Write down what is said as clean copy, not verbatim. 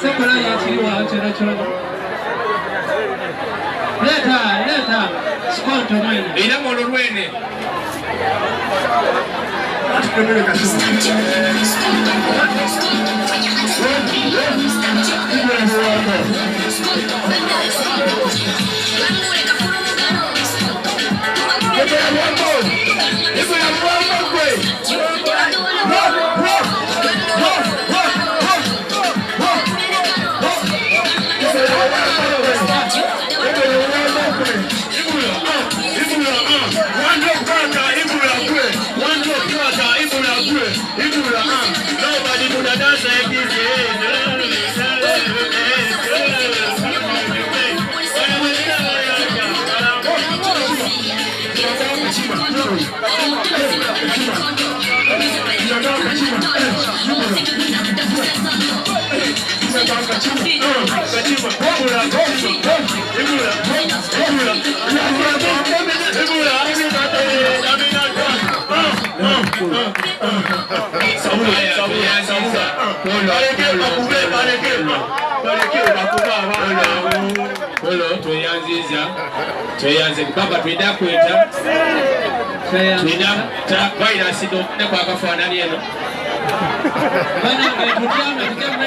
Sekola ya chiliwa chana chana. Leta. Skonto mwana. Ina molo rwene. Nobody could have done Tuyanze baba twenda kweta twenda ta baina sido ne kwa kafanani eno bana tutama tutama